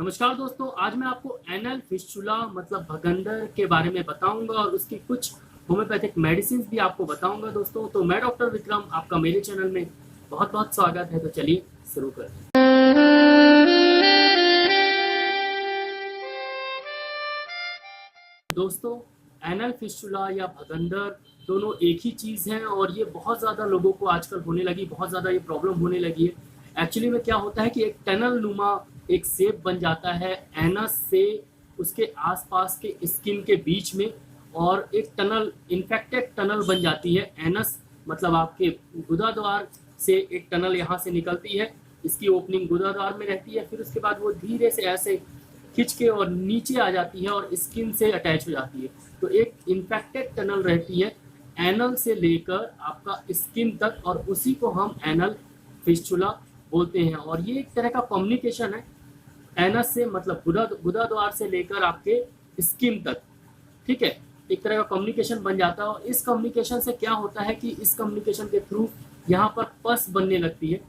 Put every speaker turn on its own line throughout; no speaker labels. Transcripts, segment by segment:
नमस्कार दोस्तों, आज मैं आपको एनल फिस्टुला मतलब भगंदर के बारे में बताऊंगा और उसकी कुछ होम्योपैथिक मेडिसिन भी आपको बताऊंगा दोस्तों। तो मैं डॉक्टर विक्रम, आपका मेरे चैनल में बहुत बहुत स्वागत है। तो चलिए शुरू करते हैं। दोस्तों, एनल फिस्टुला या भगंदर दोनों एक ही चीज़ हैं और ये बहुत ज़्यादा लोगों को आजकल होने लगी, बहुत ज़्यादा ये प्रॉब्लम होने लगी है। एक्चुअली में क्या होता है कि एक टनल नुमा एक शेप बन जाता है एनस से उसके आसपास के स्किन के बीच में, और एक टनल इन्फेक्टेड टनल बन जाती है। एनस मतलब आपके गुदाद्वार से एक टनल यहाँ से निकलती है, इसकी ओपनिंग गुदाद्वार में रहती है, फिर उसके बाद वो धीरे से ऐसे खिंच के और नीचे आ जाती है और स्किन से अटैच हो जाती है। तो एक इन्फेक्टेड टनल रहती है एनल से लेकर आपका स्किन तक, और उसी को हम एनल फिस्टुला बोलते हैं। और ये एक तरह का कम्युनिकेशन है एनस से, मतलब गुदाद्वार से लेकर आपके स्किन तक, ठीक है। एक तरह का कम्युनिकेशन बन जाता है और इस कम्युनिकेशन से क्या होता है कि इस कम्युनिकेशन के थ्रू यहाँ पर पस बनने लगती है,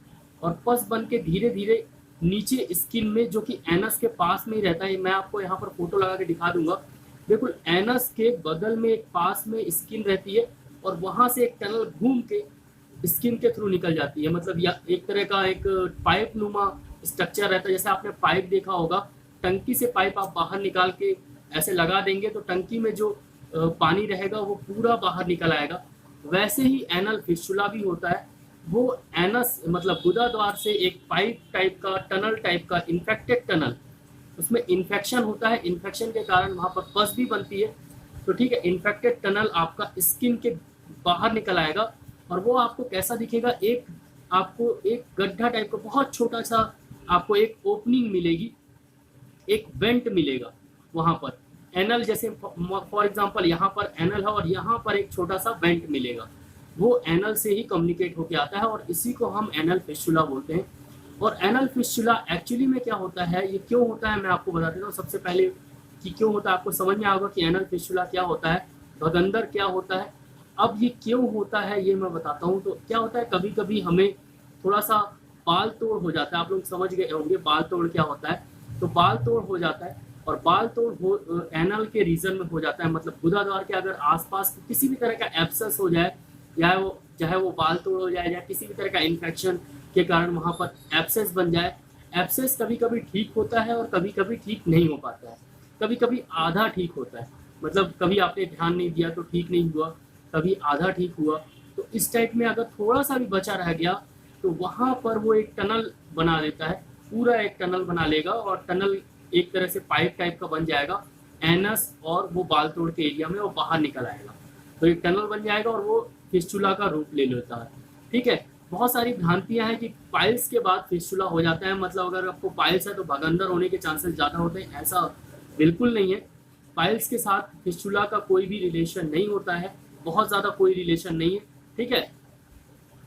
और पस बन के धीरे धीरे नीचे स्किन में, जो कि एनस के पास में ही रहता है, मैं आपको यहाँ पर फोटो लगा के दिखा दूंगा। बिल्कुल एनस के बगल में एक पास में स्किन रहती है और वहां से एक टनल घूम के स्किन के थ्रू निकल जाती है। मतलब या एक तरह का एक पाइप नुमा स्ट्रक्चर रहता है। जैसे आपने पाइप देखा होगा, टंकी से पाइप आप बाहर निकाल के ऐसे लगा देंगे तो टंकी में जो पानी रहेगा वो पूरा बाहर निकल आएगा। वैसे ही एनल फिस्टुला भी होता है। वो एनस मतलब गुदाद्वार से एक पाइप टाइप का, टनल टाइप का, इन्फेक्टेड टनल, उसमें इन्फेक्शन होता है। इन्फेक्शन के कारण वहां पर पस भी बनती है। तो ठीक है, इन्फेक्टेड टनल आपका स्किन के बाहर निकल आएगा और वो आपको कैसा दिखेगा, आपको एक गड्ढा टाइप का बहुत छोटा सा आपको एक ओपनिंग मिलेगी, एक वेंट मिलेगा वहां पर एनल। जैसे फॉर एग्जांपल यहाँ पर एनल है और यहाँ पर एक छोटा सा वेंट मिलेगा, वो एनल से ही कम्युनिकेट होके आता है और इसी को हम एनल फिस्टुला बोलते हैं। और एनल फिस्टुला एक्चुअली में क्या होता है, ये क्यों होता है, मैं आपको बता देता हूँ। सबसे पहले कि क्यों होता है आपको समझ में आएगा कि एनल फिस्टुला क्या होता है, भगंदर क्या होता है। अब ये क्यों होता है ये मैं बताता हूँ। तो क्या होता है, कभी कभी हमें थोड़ा सा बाल तोड़ हो जाता है। आप लोग समझ गए होंगे बाल तोड़ क्या होता है। तो बाल तोड़ हो जाता है, और बाल तोड़ एनल के रीजन में हो जाता है। मतलब गुदाद्वार के अगर आसपास किसी भी तरह का एब्सेस हो जाए, या वो चाहे वो बाल तोड़ हो जाए या किसी भी तरह का इन्फेक्शन के कारण वहाँ पर एब्सेस बन जाए। एब्सेस कभी कभी ठीक होता है और कभी कभी ठीक नहीं हो पाता है। कभी कभी आधा ठीक होता है, मतलब कभी आपने ध्यान नहीं दिया तो ठीक नहीं हुआ, कभी आधा ठीक हुआ। तो इस टाइप में अगर थोड़ा सा भी बचा रह गया तो वहाँ पर वो एक टनल बना देता है, पूरा एक टनल बना लेगा, और टनल एक तरह से पाइप टाइप का बन जाएगा एनस, और वो बाल तोड़ के एरिया में वो बाहर निकल आएगा। तो एक टनल बन जाएगा और वो फिस्टुला का रूप ले लेता है, ठीक है। बहुत सारी भ्रांतियां हैं कि पाइल्स के बाद फिस्टुला हो जाता है। मतलब अगर आपको पाइल्स है तो भगंदर होने के चांसेस ज़्यादा होते हैं, ऐसा बिल्कुल नहीं है। पाइल्स के साथ फिस्टुला का कोई भी रिलेशन नहीं होता है, बहुत ज़्यादा कोई रिलेशन नहीं है, ठीक है।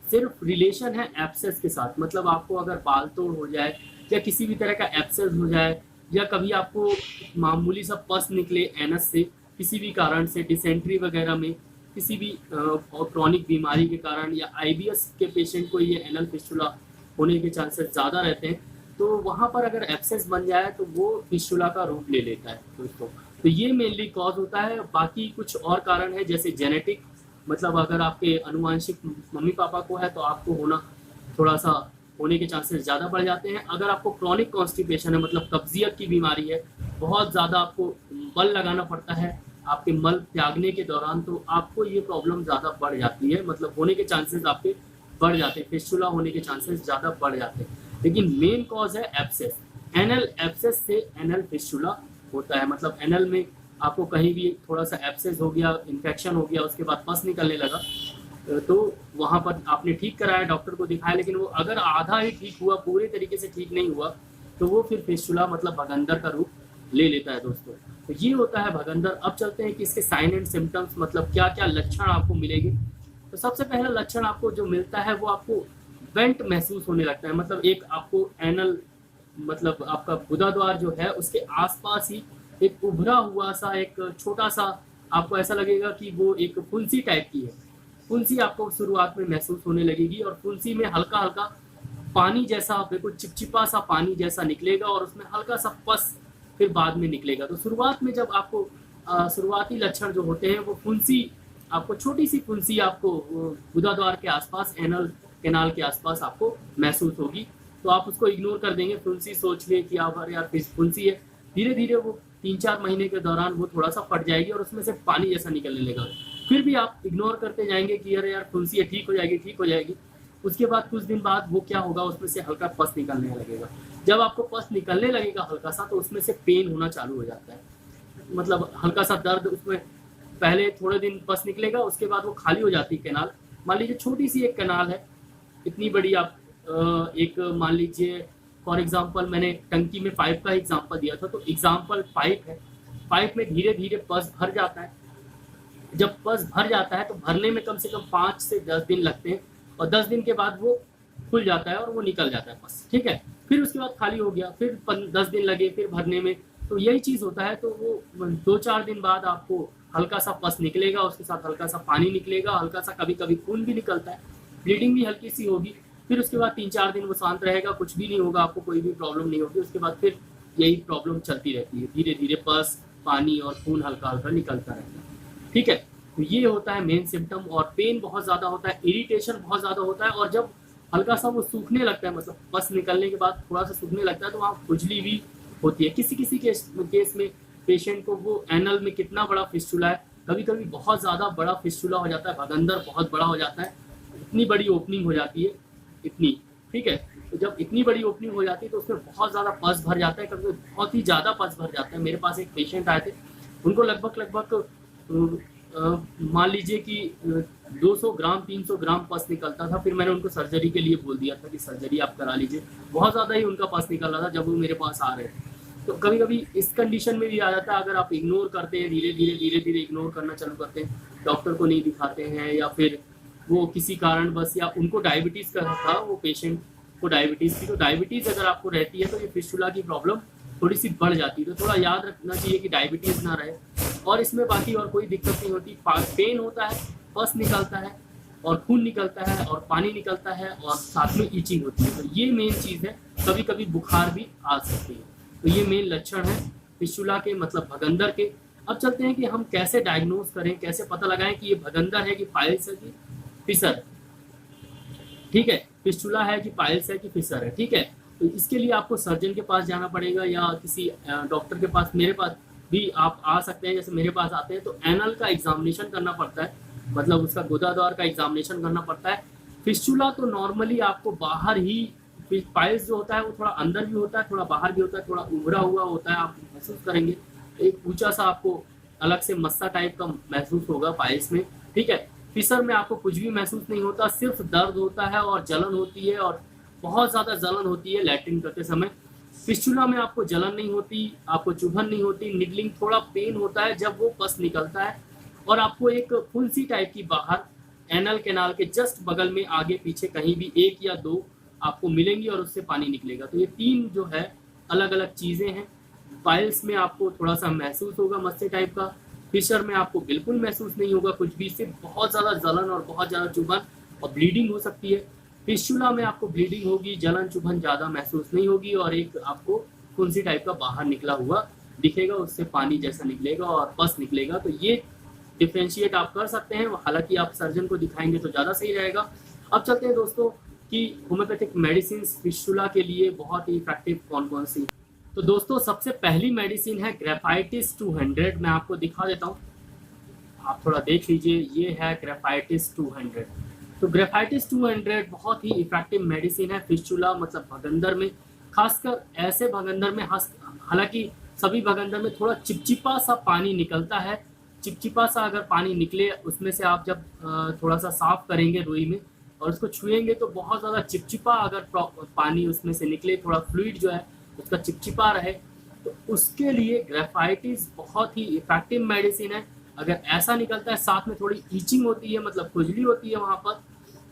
सिर्फ रिलेशन है एब्सेस के साथ। मतलब आपको अगर बाल तोड़ हो जाए या किसी भी तरह का एब्सेस हो जाए, या कभी आपको मामूली सा पस निकले एनस से किसी भी कारण से, डिसेंट्री वगैरह में, किसी भी क्रॉनिक बीमारी के कारण, या आईबीएस के पेशेंट को ये एनल फिस्टुला होने के चांसेस ज़्यादा रहते हैं। तो वहाँ पर अगर एब्सेस बन जाए तो वो फिस्टुला का रूप ले लेता है दोस्तों। तो ये मेनली कॉज होता है। बाकी कुछ और कारण है, जैसे जेनेटिक, मतलब अगर आपके अनुवांशिक मम्मी पापा को है तो आपको होना थोड़ा सा होने के चांसेस ज़्यादा बढ़ जाते हैं। अगर आपको क्रॉनिक कॉन्स्टिपेशन है, मतलब कब्जियत की बीमारी है, बहुत ज़्यादा आपको बल लगाना पड़ता है आपके मल त्यागने के दौरान, तो आपको ये प्रॉब्लम ज़्यादा बढ़ जाती है। मतलब होने के चांसेस आपके बढ़ जाते हैं, फिस्टुला होने के चांसेस ज़्यादा बढ़ जाते हैं। लेकिन मेन कॉज है एब्सेस। एनल एब्सेस से एनल फिस्टुला होता है। मतलब एनल में आपको कहीं भी थोड़ा सा एब्सेस हो गया, इन्फेक्शन हो गया, उसके बाद पस निकलने लगा, तो वहाँ पर आपने ठीक कराया, डॉक्टर को दिखाया, लेकिन वो अगर आधा ही ठीक हुआ, पूरे तरीके से ठीक नहीं हुआ, तो वो फिर फिस्टुला मतलब भगंदर का रूप ले लेता है दोस्तों। तो ये होता है भगंदर। अब चलते हैं कि इसके साइन एंड सिम्टम्स, मतलब क्या क्या लक्षण आपको मिलेंगे। तो सबसे पहला लक्षण आपको जो मिलता है वो आपको वेंट महसूस होने लगता है। मतलब एक आपको एनल, मतलब आपका गुदाद्वार जो है उसके आसपास ही एक उभरा हुआ सा एक छोटा सा, आपको ऐसा लगेगा कि वो एक फुंसी टाइप की है। फुंसी आपको शुरुआत में महसूस होने लगेगी, और फुंसी में हल्का हल्का पानी जैसा बिल्कुल चिपचिपा सा पानी जैसा निकलेगा और उसमें हल्का सा पस फिर बाद में निकलेगा। तो शुरुआत में जब आपको शुरुआती लक्षण जो होते हैं वो फुंसी, आपको छोटी सी फुंसी आपको गुदाद्वार के आसपास, एनल कैनाल के आसपास आपको महसूस होगी। तो आप उसको इग्नोर कर देंगे, फुंसी सोच ले कि आप यार फुंसी है। धीरे धीरे वो 3-4 महीने के दौरान वो थोड़ा सा फट जाएगी और उसमें से पानी जैसा निकलने लगेगा। फिर भी आप इग्नोर करते जाएंगे कि अरे यार फुंसी है, ठीक हो जाएगी, ठीक हो जाएगी। उसके बाद कुछ दिन बाद वो क्या होगा, उसमें से हल्का पस निकलने लगेगा। जब आपको पस निकलने लगेगा हल्का सा, तो उसमें से पेन होना चालू हो जाता है, मतलब हल्का सा दर्द उसमें। पहले थोड़े दिन पस निकलेगा, उसके बाद वो खाली हो जाती है कैनाल। मान लीजिए छोटी सी एक कैनाल है, इतनी बड़ी आप एक मान लीजिए फॉर एग्जांपल, मैंने टंकी में पाइप का एग्जांपल दिया था, तो एग्जांपल पाइप है। पाइप में धीरे धीरे पस भर जाता है। जब पस भर जाता है तो भरने में कम से कम 5 से 10 दिन लगते हैं और 10 दिन के बाद वो खुल जाता है और वो निकल जाता है पस, ठीक है। फिर उसके बाद खाली हो गया, फिर 10 दिन लगे फिर भरने में। तो यही चीज़ होता है। तो वो 2-4 दिन बाद आपको हल्का सा पस निकलेगा, उसके साथ हल्का सा पानी निकलेगा, हल्का सा कभी कभी खून भी निकलता है, ब्लीडिंग भी हल्की सी होगी। फिर उसके बाद 3-4 दिन वो शांत रहेगा, कुछ भी नहीं होगा, आपको कोई भी प्रॉब्लम नहीं होगी। उसके बाद फिर यही प्रॉब्लम चलती रहती है, धीरे धीरे पस, पानी और खून हल्का हल्का निकलता रहता है, ठीक है। तो ये होता है मेन सिम्टम। और पेन बहुत ज़्यादा होता है, इरिटेशन बहुत ज़्यादा होता है। और जब हल्का सा वो सूखने लगता है, मतलब पस निकलने के बाद थोड़ा सा सूखने लगता है, तो वहाँ खुजली भी होती है। किसी किसी केस में पेशेंट को वो एनल में कितना बड़ा फिस्टुला है, कभी कभी बहुत ज़्यादा बड़ा फिस्टुला हो जाता है, भगंदर बहुत बड़ा हो जाता है, इतनी बड़ी ओपनिंग हो जाती है, इतनी, ठीक है। तो जब इतनी बड़ी ओपनिंग हो जाती है तो उसमें बहुत ज़्यादा पस भर जाता है, कभी बहुत ही ज़्यादा पस भर जाता है। मेरे पास एक पेशेंट आए थे, उनको लगभग मान लीजिए कि 200 ग्राम 300 ग्राम पस निकलता था। फिर मैंने उनको सर्जरी के लिए बोल दिया था कि सर्जरी आप करा लीजिए। बहुत ज़्यादा ही उनका पस निकल रहा था जब वो मेरे पास आ रहे थे। तो कभी कभी इस कंडीशन में भी आ जाता है, अगर आप इग्नोर करते हैं, धीरे धीरे इग्नोर करना चालू करते हैं, डॉक्टर को नहीं दिखाते हैं, या फिर वो किसी कारण बस, या उनको डायबिटीज़ का था, वो पेशेंट को डायबिटीज़ थी। तो डायबिटीज़ अगर आपको रहती है तो ये फिस्टुला की प्रॉब्लम थोड़ी सी बढ़ जाती है। तो थोड़ा याद रखना चाहिए कि डायबिटीज़ ना रहे। और इसमें बाकी और कोई दिक्कत नहीं होती। पेन होता है, पस निकलता है और खून निकलता है और पानी निकलता है और साथ में ईचिंग होती है। तो ये मेन चीज़ है। कभी कभी बुखार भी आ सकती है। तो ये मेन लक्षण है फिस्टुला के, मतलब भगंदर के। अब चलते हैं कि हम कैसे डायग्नोज करें, कैसे पता लगाएं कि ये भगंदर है कि पाइल्स है कि फिशर, ठीक है। फिस्टुला है कि पाइल्स है कि फिशर है, ठीक है। तो इसके लिए आपको सर्जन के पास जाना पड़ेगा या किसी डॉक्टर के पास, मेरे पास भी आप आ सकते हैं, जैसे मेरे पास आते हैं। तो एनल का एग्जामिनेशन करना पड़ता है, मतलब उसका गुदाद्वार का एग्जामिनेशन करना पड़ता है। फिस्टुला तो नॉर्मली आपको बाहर ही, पाइल्स जो होता है वो थोड़ा अंदर भी होता है, थोड़ा बाहर भी होता है, थोड़ा उभरा हुआ होता है, आप महसूस करेंगे। एक ऊंचा सा आपको अलग से मस्सा टाइप का महसूस होगा पाइल्स में, ठीक है। फिशर में आपको कुछ भी महसूस नहीं होता, सिर्फ दर्द होता है और जलन होती है, और बहुत ज़्यादा जलन होती है लैट्रिन करते समय। फिस्टुला में आपको जलन नहीं होती, आपको चुभन नहीं होती, निडलिंग, थोड़ा पेन होता है जब वो पस निकलता है, और आपको एक फुंसी टाइप की बाहर एनल कैनाल के जस्ट बगल में आगे पीछे कहीं भी 1 या 2 आपको मिलेंगी और उससे पानी निकलेगा। तो ये 3 जो है अलग अलग चीज़ें हैं। पाइल्स में आपको थोड़ा सा महसूस होगा मस्से टाइप का, फिशर में आपको बिल्कुल महसूस नहीं होगा कुछ भी, सिर्फ बहुत ज़्यादा जलन और बहुत ज़्यादा चुभन और ब्लीडिंग हो सकती है। फिस्टुला में आपको ब्लीडिंग होगी, जलन चुभन ज़्यादा महसूस नहीं होगी, और एक आपको फुंसी टाइप का बाहर निकला हुआ दिखेगा, उससे पानी जैसा निकलेगा और पस निकलेगा। तो ये डिफ्रेंशिएट आप कर सकते हैं, हालांकि आप सर्जन को दिखाएंगे तो ज़्यादा सही रहेगा। अब चलते हैं दोस्तों कि होम्योपैथिक मेडिसिन फिस्टुला के लिए बहुत ही इफेक्टिव कौन कौन सी। तो दोस्तों सबसे पहली मेडिसिन है ग्रेफाइटिस 200। मैं आपको दिखा देता हूँ, आप थोड़ा देख लीजिए। ये है ग्रेफाइटिस 200। तो ग्रेफाइटिस 200 बहुत ही इफेक्टिव मेडिसिन है फिस्टुला, मतलब भगंदर में, खासकर ऐसे भगंदर में। हालांकि सभी भगंदर में थोड़ा चिपचिपा सा पानी निकलता है। चिपचिपा सा अगर पानी निकले, उसमें से आप जब थोड़ा सा साफ करेंगे रुई में और उसको छुएंगे तो बहुत ज़्यादा चिपचिपा अगर पानी उसमें से निकले, थोड़ा फ्लूइड जो है उसका चिपचिपा रहे, तो उसके लिए ग्रेफाइटिस बहुत ही इफेक्टिव मेडिसिन है। अगर ऐसा निकलता है, साथ में थोड़ी ईचिंग होती है, मतलब खुजली होती है वहाँ पर,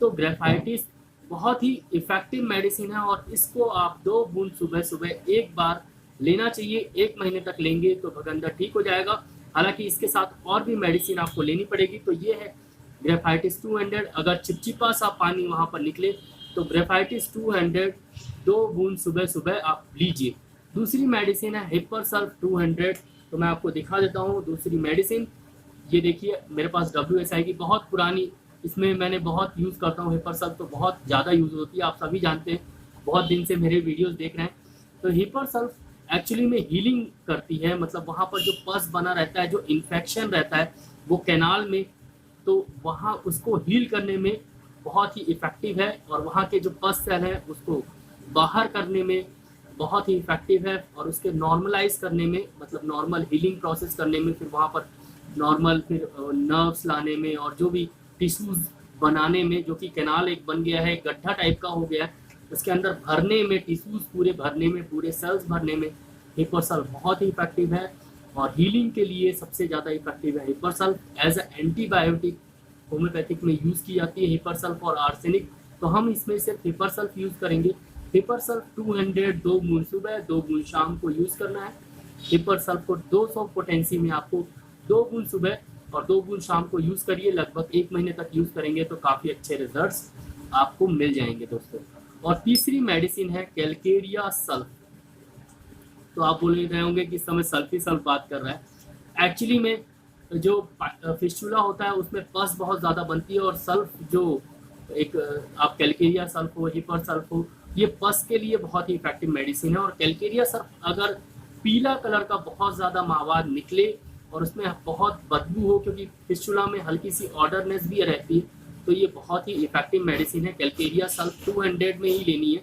तो ग्रेफाइटिस बहुत ही इफेक्टिव मेडिसिन है। और इसको आप 2 बूंद सुबह सुबह 1 बार लेना चाहिए। 1 महीने तक लेंगे तो भगंदर ठीक हो जाएगा। हालांकि इसके साथ और भी मेडिसिन आपको लेनी पड़ेगी। तो ये है ग्रेफाइटिस 200। अगर चिपचिपा सा पानी वहाँ पर निकले तो ग्रेफाइटिस 200 2 बूंद सुबह सुबह आप लीजिए। दूसरी मेडिसिन है हिपरसल्फ 200, तो मैं आपको दिखा देता हूँ दूसरी मेडिसिन। ये देखिए मेरे पास WSI की बहुत पुरानी, इसमें मैंने बहुत यूज़ करता हूँ हिपरसल्फ, तो बहुत ज़्यादा यूज़ होती है, आप सभी जानते हैं, बहुत दिन से मेरे वीडियोस देख रहे हैं। तो हिपरसल्फ एक्चुअली में हीलिंग करती है, मतलब वहाँ पर जो पस बना रहता है, जो इन्फेक्शन रहता है वो कैनाल में, तो वहाँ उसको हील करने में बहुत ही इफ़ेक्टिव है, और वहाँ के जो पस सेल हैं उसको बाहर करने में बहुत ही इफ़ेक्टिव है, और उसके नॉर्मलाइज करने में, मतलब नॉर्मल हीलिंग प्रोसेस करने में, फिर वहाँ पर नॉर्मल फिर नर्व्स लाने में, और जो भी टिश्यूज़ बनाने में, जो कि कैनाल एक बन गया है, गड्ढा टाइप का हो गया है, उसके अंदर भरने में, टिश्यूज़ पूरे भरने में, पूरे सेल्स भरने में हिपरसल्फ बहुत ही इफेक्टिव है। और हीलिंग के लिए सबसे ज़्यादा इफेक्टिव है हिपरसल्फ। एज ए एंटीबायोटिक होम्योपैथिक में यूज़ की जाती है हिपरसल्फ और आर्सेनिक, तो हम इसमें सिर्फ हिपरसल्फ यूज़ करेंगे। हिपरसल्फ 200 2 बूंद सुबह 2 बूंद शाम को यूज़ करना है। हिपरसल्फ को 200 पोटेंसी में आपको 2 बूंद सुबह और 2 बूंद शाम को यूज़ करिए। लगभग 1 महीने तक यूज़ करेंगे तो काफ़ी अच्छे रिजल्ट्स आपको मिल जाएंगे दोस्तों। और तीसरी मेडिसिन है कैलकेरिया सल्फ। तो आप बोल रहे होंगे कि इस समय सल्फ ही सल्फ बात कर रहा है। एक्चुअली में जो फिस्टुला होता है उसमें पस बहुत ज़्यादा बनती है, और सल्फ जो एक आप कैलकेरिया सल्फ हो, हिपर सल्फ हो, ये पस के लिए बहुत ही इफेक्टिव मेडिसिन है। और कैलकेरिया सल्फ अगर पीला कलर का बहुत ज़्यादा मावाद निकले और उसमें बहुत बदबू हो, क्योंकि फिस्टुला में हल्की सी ऑर्डरनेस भी रहती है, तो ये बहुत ही इफेक्टिव मेडिसिन है। कैलकेरिया सल्फ 200 में ही लेनी है।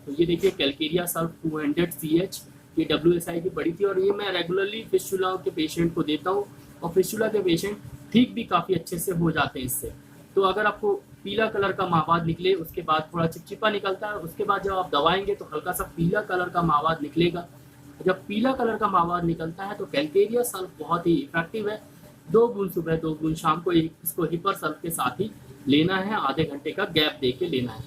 तो ये देखिए कैलकेरिया सल्फ 200 CH, ये WSI की पड़ी थी, और ये मैं रेगुलरली फिस्टुला के पेशेंट को देता हूँ, और फिस्टुला के पेशेंट ठीक भी काफ़ी अच्छे से हो जाते हैं इससे। तो अगर आपको पीला कलर का मावाद निकले, उसके बाद थोड़ा चिपचिपा निकलता है, उसके बाद जब आप दबाएंगे तो हल्का सा पीला कलर का मावाद निकलेगा। जब पीला कलर का मावाद निकलता है तो कैलकेरिया सल्फ बहुत ही इफेक्टिव है। 2 बूंद सुबह 2 बूंद शाम को इसको हिपर सल्फ के साथ ही लेना है, आधे घंटे का गैप दे के लेना है।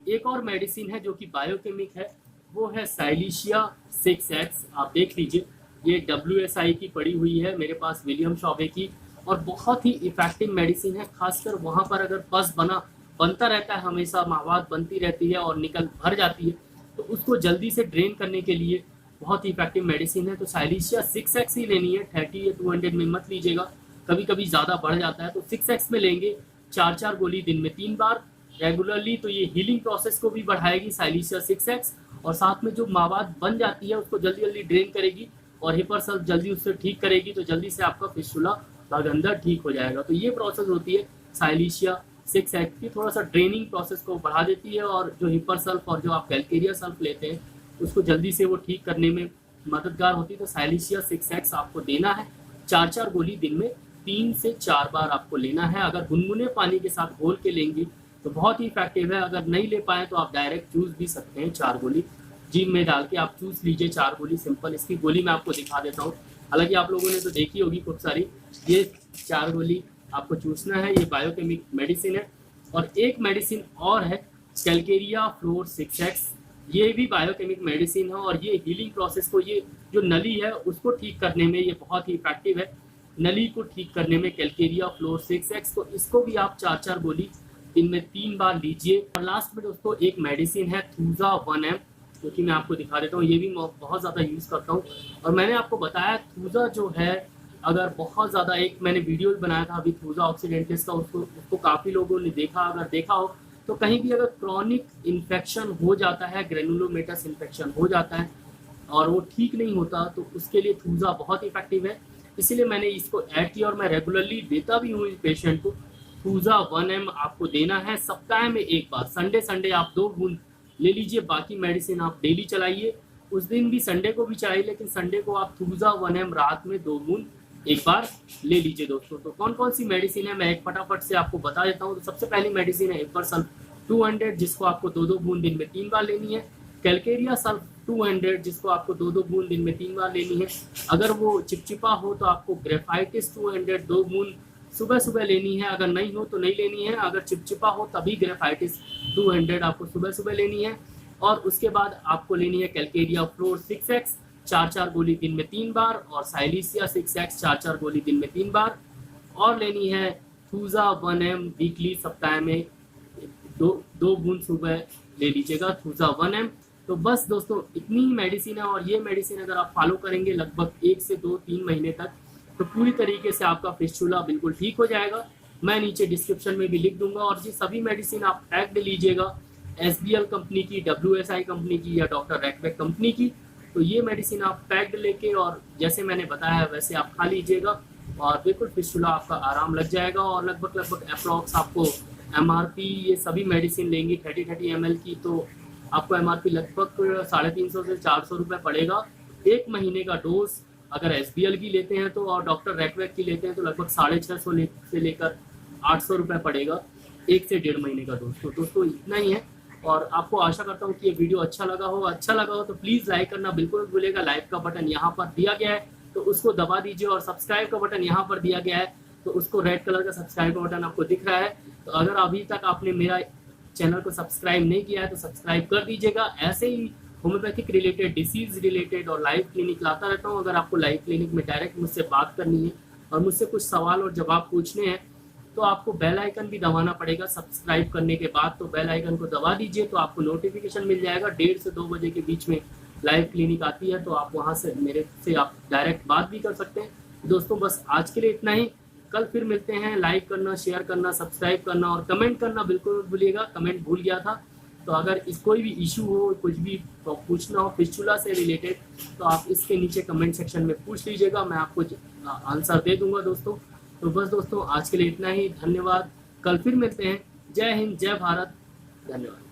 एक और मेडिसिन है जो कि बायोकेमिक है, वो है साइलिशिया 6X। आप देख लीजिए, ये WSI की पड़ी हुई है मेरे पास, विलियम शॉबे की, और बहुत ही इफेक्टिव मेडिसिन है। खासकर वहाँ पर अगर पस बनता रहता है, हमेशा मावाद बनती रहती है और निकल भर जाती है, तो उसको जल्दी से ड्रेन करने के लिए बहुत ही इफेक्टिव मेडिसिन है। तो साइलिशिया 6X ही लेनी है, 30 या 200 में मत लीजिएगा, कभी कभी ज़्यादा बढ़ जाता है। तो 6X में लेंगे, 4 गोली दिन में 3 बार रेगुलरली, तो ये हीलिंग प्रोसेस को भी बढ़ाएगी साइलिशिया 6X, और साथ में जो मावाद बन जाती है उसको जल्दी जल्दी ड्रेन करेगी, और हिपर सल्फ जल्दी उससे ठीक करेगी, तो जल्दी से आपका फिस्टुला भागंदर ठीक हो जाएगा। तो ये प्रोसेस होती है साइलिशिया 6X की, थोड़ा सा ड्रेनिंग प्रोसेस को बढ़ा देती है, और जो हिपर सल्फ और जो आप कैलकेरिया सल्फ लेते हैं उसको जल्दी से वो ठीक करने में मददगार होती है। तो साइलिशिया 6X आपको देना है, 4 गोली दिन में 3 से 4 बार आपको लेना है। अगर गुनगुने पानी के साथ घोल के लेंगे तो बहुत ही इफेक्टिव है। अगर नहीं ले पाए तो आप डायरेक्ट चूस भी सकते हैं, 4 गोली जिम में डाल के आप चूस लीजिए, 4 गोली सिंपल। इसकी गोली मैं आपको दिखा देता हूँ, हालांकि आप लोगों ने तो देखी होगी खूब सारी। ये 4 गोली आपको चूसना है, ये बायोकेमिक मेडिसिन है। और एक मेडिसिन और है कैलकेरिया फ्लोर 6X, ये भी बायोकेमिक मेडिसिन है, और ये हीलिंग प्रोसेस को, ये जो नली है उसको ठीक करने में ये बहुत ही इफेक्टिव है। नली को ठीक करने में कैलकेरिया फ्लोर 6X, तो इसको भी आप 4 गोली इनमें 3 बार लीजिए। और लास्ट में दोस्तों एक मेडिसिन है थूजा 1M, जो कि मैं आपको दिखा देता हूँ, ये भी बहुत ज़्यादा यूज़ करता हूँ। और मैंने आपको बताया थूजा जो है, अगर बहुत ज़्यादा, एक मैंने वीडियो भी बनाया था अभी थूजा ऑक्सीडेंटिस का, उसको काफ़ी लोगों ने देखा। अगर देखा हो तो कहीं भी अगर क्रॉनिक इन्फेक्शन हो जाता है, ग्रेनुलोमेटस इन्फेक्शन हो जाता है और वो ठीक नहीं होता, तो उसके लिए थूजा बहुत इफेक्टिव है। इसीलिए मैंने इसको ऐड किया, और मैं रेगुलरली देता भी हूँ इस पेशेंट को। थूजा 1M आपको देना है सप्ताह में 1 बार। संडे आप 2 बूंद ले लीजिए, बाकी मेडिसिन आप डेली चलाइए। उस दिन भी संडे को भी चलाइए, लेकिन संडे को आप थूजा 1M रात में 2 बूंद 1 बार ले लीजिए दोस्तों। तो कौन कौन सी मेडिसिन है मैं एक फटाफट से आपको बता देता हूँ। तो सबसे पहली मेडिसिन है हिपरसल्फ 200, जिसको आपको 2 बूंद दिन में 3 बार लेनी है। कैलकेरिया सल्फ 200, जिसको आपको 2 बूंद दिन में 3 बार लेनी है। अगर वो चिपचिपा हो तो आपको ग्रेफाइटिस 200 2 बूंद सुबह सुबह लेनी है, अगर नहीं हो तो नहीं लेनी है। अगर चिपचिपा हो तभी ग्रेफाइटिस 200 आपको सुबह सुबह लेनी है। और उसके बाद आपको लेनी है कैलकेरिया फ्लोर 6X, 4 गोली दिन में 3 बार, और साइलिशिया 6X 4 गोली दिन में 3 बार, और लेनी है थूजा 1M वीकली, सप्ताह में दो बूंद सुबह ले लीजिएगा थ्रूजा 1M। तो बस दोस्तों इतनी ही मेडिसिन है, और ये मेडिसिन अगर आप फॉलो करेंगे लगभग 1 से 2-3 महीने तक, तो पूरी तरीके से आपका फिस्टुला बिल्कुल ठीक हो जाएगा। मैं नीचे डिस्क्रिप्शन में भी लिख दूंगा। और ये सभी मेडिसिन आप पैक्ड लीजिएगा, SBL कंपनी की, WSI कंपनी की या डॉक्टर रैकबैक कंपनी की। तो ये मेडिसिन आप पैक्ड लेके और जैसे मैंने बताया वैसे आप खा लीजिएगा, और बिल्कुल फिस्टुला आपका आराम लग जाएगा। और लगभग अप्रॉक्स आपको MRP ये सभी मेडिसिन लेंगी 30 ml की, तो आपको MRP लगभग 350 से 400 रुपये पड़ेगा 1 महीने का डोज। अगर SBL की लेते हैं तो, और डॉक्टर रैकबैक की लेते हैं तो लगभग 650 से लेकर 800 रुपये पड़ेगा 1 से 1.5 महीने का डोज। तो दोस्तों इतना ही है, और आपको आशा करता हूँ कि ये वीडियो अच्छा लगा हो तो प्लीज़ लाइक करना बिल्कुल मत भूलिएगा। लाइक का बटन यहाँ पर दिया गया है तो उसको दबा दीजिए, और सब्सक्राइब का बटन यहाँ पर दिया गया है तो उसको रेड कलर का सब्सक्राइब का बटन आपको दिख रहा है। तो अगर अभी तक आपने मेरा चैनल को सब्सक्राइब नहीं किया है तो सब्सक्राइब कर दीजिएगा। ऐसे ही होम्योपैथिक रिलेटेड, डिसीज रिलेटेड और लाइव क्लिनिक लाता रहता हूँ। अगर आपको लाइव क्लिनिक में डायरेक्ट मुझसे बात करनी है और मुझसे कुछ सवाल और जवाब पूछने हैं तो आपको बेल आइकन भी दबाना पड़ेगा सब्सक्राइब करने के बाद। तो बेल आइकन को दबा दीजिए तो आपको नोटिफिकेशन मिल जाएगा। 1:30 से 2 बजे के बीच में लाइव क्लिनिक आती है, तो आप वहाँ से मेरे से आप डायरेक्ट बात भी कर सकते हैं। दोस्तों बस आज के लिए इतना ही, कल फिर मिलते हैं। लाइक करना, शेयर करना, सब्सक्राइब करना और कमेंट करना बिल्कुल मत भूलिएगा। कमेंट भूल गया था, तो अगर इस कोई भी इशू हो, कुछ भी पूछना हो फिस्टुला से रिलेटेड, तो आप इसके नीचे कमेंट सेक्शन में पूछ लीजिएगा, मैं आपको आंसर दे दूंगा दोस्तों। तो बस दोस्तों आज के लिए इतना ही, धन्यवाद। कल फिर मिलते हैं। जय हिंद, जय भारत, धन्यवाद।